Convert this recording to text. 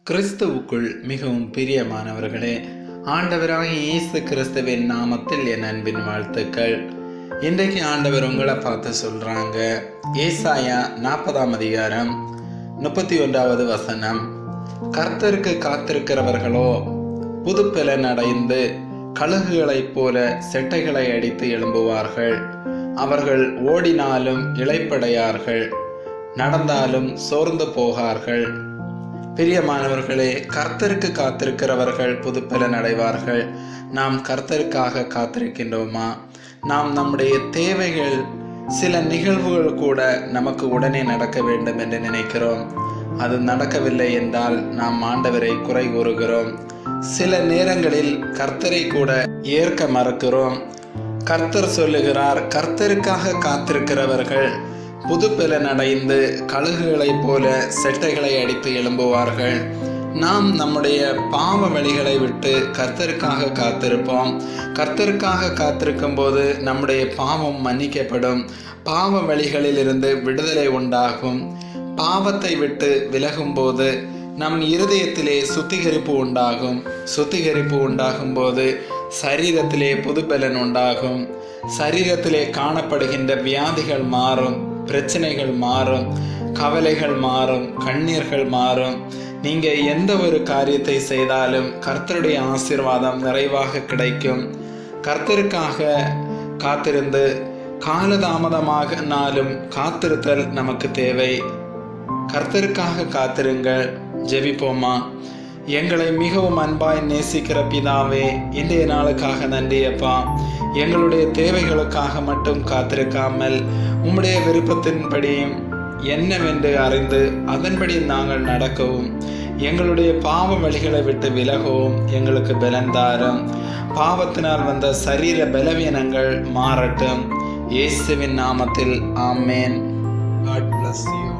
கிறிஸ்துவுக்குள் மிகவும் பிரியமானவர்களே, ஆண்டவராகிய இயேசு கிறிஸ்துவின் நாமத்தில் என் அன்பின் வாழ்த்துக்கள். இன்றைக்கு ஆண்டவர் உங்களை பார்த்து சொல்றாங்க. ஏசாயா 40ஆம் அதிகாரம் 31வது வசனம். கர்த்தருக்கு காத்திருக்கிறவர்களோ புதுப்பெலன் அடைந்து கழுகுகளைப் போல செட்டைகளை அடித்து எழும்புவார்கள். அவர்கள் ஓடினாலும் இளைப்படையார்கள், நடந்தாலும் சோர்ந்து போகார்கள். பிரியமானவர்களே, கர்த்தருக்கு காத்திருக்கிறவர்கள் புதுப்பெலன் அடைவார்கள். நாம் கர்த்தருக்காக காத்திருக்கின்றோமா? நாம் நம்முடைய தேவைகள், சில நிகழ்வுகள் கூட நமக்கு உடனே நடக்க வேண்டும் என்று நினைக்கிறோம். அது நடக்கவில்லை என்றால் நாம் ஆண்டவரை குறை கூறுகிறோம். சில நேரங்களில் கர்த்தரை கூட ஏற்க மறுக்கிறோம். கர்த்தர் சொல்லுகிறார், கர்த்தருக்காக காத்திருக்கிறவர்கள் புதுப்பெலன் அடைந்து கழுகுகளைப் போல செட்டைகளை அடித்து எழும்புவார்கள். நாம் நம்முடைய பாவ வழிகளை விட்டு கர்த்தருக்காக காத்திருப்போம். கர்த்தருக்காக காத்திருக்கும் போது நம்முடைய பாவம் மன்னிக்கப்படும். பாவ வழிகளில் இருந்து விடுதலை உண்டாகும். பாவத்தை விட்டு விலகும் போது நம் இருதயத்திலே சுத்திகரிப்பு உண்டாகும். சுத்திகரிப்பு உண்டாகும் போது சரீரத்திலே புதுப்பெலன் உண்டாகும். சரீரத்திலே காணப்படுகின்ற வியாதிகள் மாறும், பிரச்சனைகள் மாறும், கவலைகள் மாறும், கண்ணீர்கள் மாறும். நீங்க எந்த ஒரு காரியத்தை செய்தாலும் கர்த்தருடைய ஆசீர்வாதம் நிறைவாக கிடைக்கும். கர்த்தருக்காக காத்திருந்து காலதாமதமாகனாலும் காத்திருத்தல் நமக்கு தேவை. கர்த்தருக்காக காத்திருங்கள். ஜெபிப்போமா? எங்களை மிகவும் அன்பாய் நேசிக்கிற பிதாவே, இன்றைய நாளுக்காக நன்றி அப்பா. எங்களுடைய தேவைகளுக்காக மட்டும் காத்திருக்காமல் உம்முடைய விருப்பத்தின்படியும் என்னவென்று அறிந்து அதன்படி நாங்கள் நடக்கவும், எங்களுடைய பாவ வழிகளை விட்டு விலகவும் எங்களுக்கு பலன் தாரும். பாவத்தினால் வந்த சரீர பலவீனங்கள் மாறட்டும். இயேசுவின் நாமத்தில் ஆமேன். God bless you.